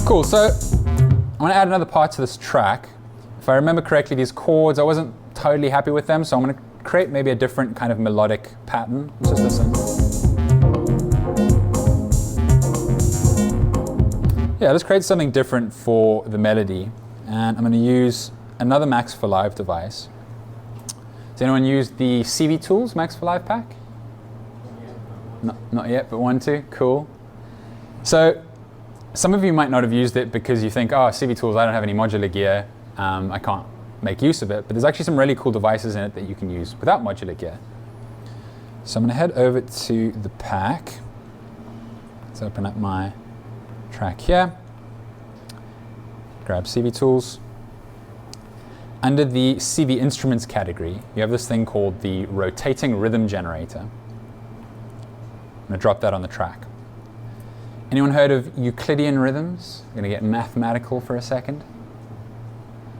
Cool, so I'm going to add another part to this track. If I remember correctly, these chords, I wasn't totally happy with them, so I'm going to create maybe a different kind of melodic pattern. Let's just listen. Yeah, let's create something different for the melody. And I'm going to use another Max for Live device. Has anyone used the CV Tools Max for Live pack? Not yet, but want to. Cool. So some of you might not have used it because you think, oh, CV Tools, I don't have any modular gear. I can't make use of it. But there's actually some really cool devices in it that you can use without modular gear. So I'm going to head over to the pack. Let's open up my track here. Grab CV Tools. Under the CV Instruments category, you have this thing called the Rotating Rhythm Generator. I'm going to drop that on the track. Anyone heard of Euclidean Rhythms? I'm going to get mathematical for a second.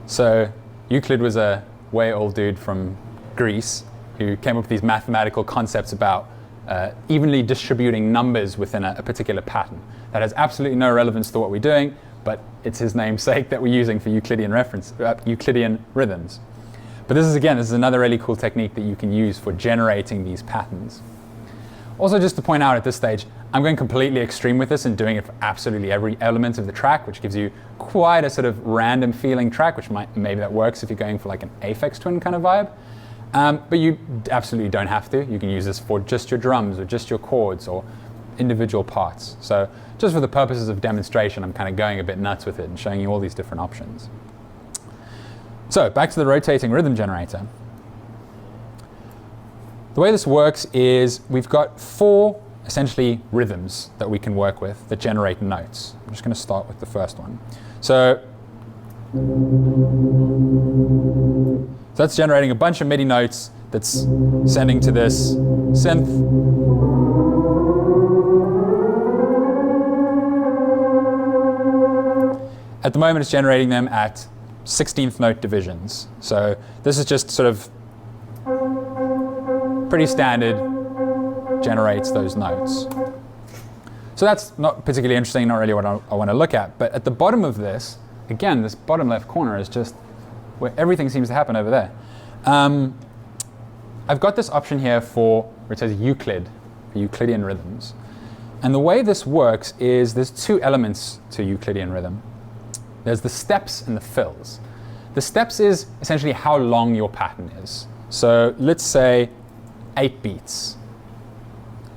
So Euclid was a way old dude from Greece who came up with these mathematical concepts about evenly distributing numbers within a particular pattern. That has absolutely no relevance to what we're doing, but it's his namesake that we're using for Euclidean rhythms. But this is another really cool technique that you can use for generating these patterns. Also, just to point out at this stage, I'm going completely extreme with this and doing it for absolutely every element of the track, which gives you quite a sort of random feeling track, which maybe that works if you're going for like an Aphex Twin kind of vibe. But you absolutely don't have to. You can use this for just your drums or just your chords or individual parts. So just for the purposes of demonstration, I'm kind of going a bit nuts with it and showing you all these different options. So back to the rotating rhythm generator. The way this works is we've got 4 essentially rhythms that we can work with that generate notes. I'm just going to start with the first one. So that's generating a bunch of MIDI notes that's sending to this synth. At the moment, it's generating them at 16th note divisions. So this is just sort of pretty standard, generates those notes. So that's not particularly interesting, not really what I want to look at. But at the bottom of this, again, this bottom left corner is just where everything seems to happen over there. I've got this option here for where it says Euclid, for Euclidean rhythms. And the way this works is there's 2 elements to Euclidean rhythm. There's the steps and the fills. The steps is essentially how long your pattern is. So let's say 8 beats.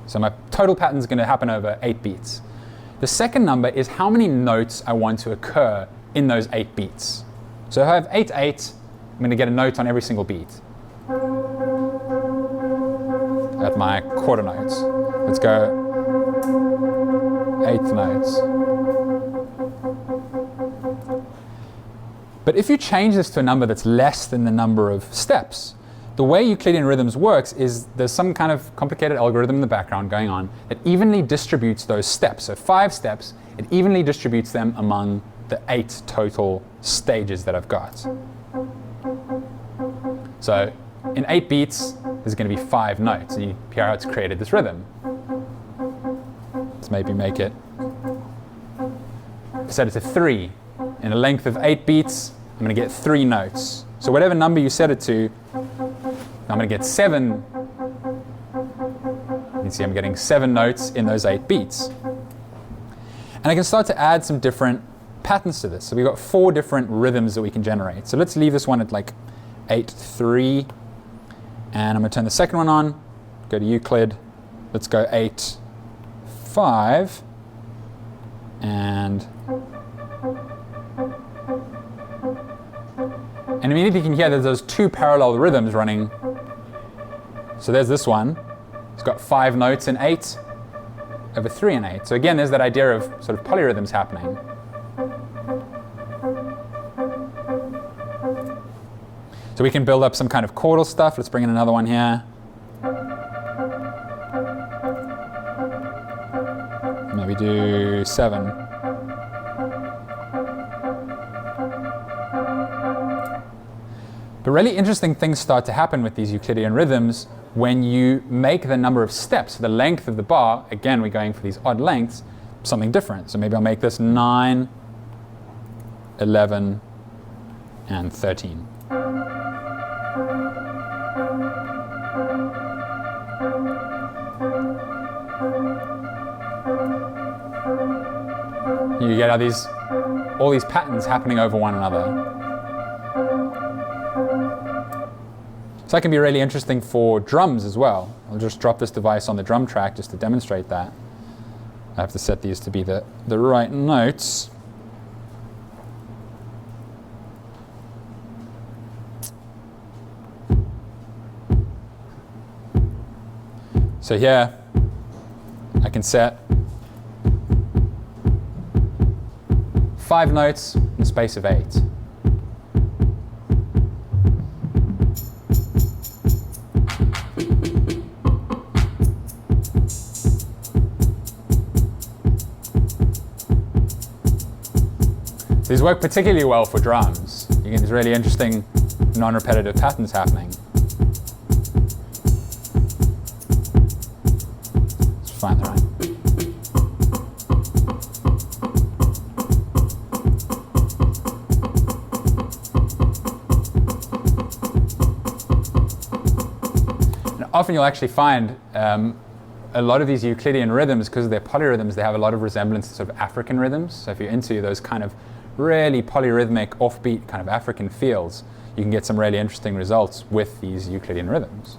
So my total pattern is going to happen over 8 beats. The second number is how many notes I want to occur in those 8 beats. So if I have 8, 8, I'm going to get a note on every single beat. At my quarter notes. Let's go 8th notes. But if you change this to a number that's less than the number of steps, the way Euclidean rhythms works is there's some kind of complicated algorithm in the background going on that evenly distributes those steps. So 5 steps, it evenly distributes them among the 8 total stages that I've got. So in 8 beats, there's going to be 5 notes, and you hear how it's created this rhythm. Let's maybe make it, set it to 3. In a length of 8 beats, I'm going to get 3 notes. So whatever number you set it to, I'm going to get 7. You can see I'm getting 7 notes in those 8 beats. And I can start to add some different patterns to this. So we've got 4 different rhythms that we can generate. So let's leave this one at like 8, 3. And I'm going to turn the second one on, go to Euclid. Let's go 8, 5. And immediately you can hear there's those 2 parallel rhythms running. So there's this one. It's got 5 notes in 8 over 3 and 8. So again, there's that idea of sort of polyrhythms happening. So we can build up some kind of chordal stuff. Let's bring in another one here. Maybe do 7. But really interesting things start to happen with these Euclidean rhythms when you make the number of steps, the length of the bar, again we're going for these odd lengths, something different. So maybe I'll make this 9, 11, and 13. You get all these patterns happening over one another. So that can be really interesting for drums as well. I'll just drop this device on the drum track just to demonstrate that. I have to set these to be the right notes. So here, I can set 5 notes in the space of 8. These work particularly well for drums. You get these really interesting non-repetitive patterns happening. Let's find the right. Often you'll actually find a lot of these Euclidean rhythms, because of their polyrhythms, they have a lot of resemblance to sort of African rhythms. So if you're into those kind of really polyrhythmic, offbeat kind of African feels, you can get some really interesting results with these Euclidean rhythms.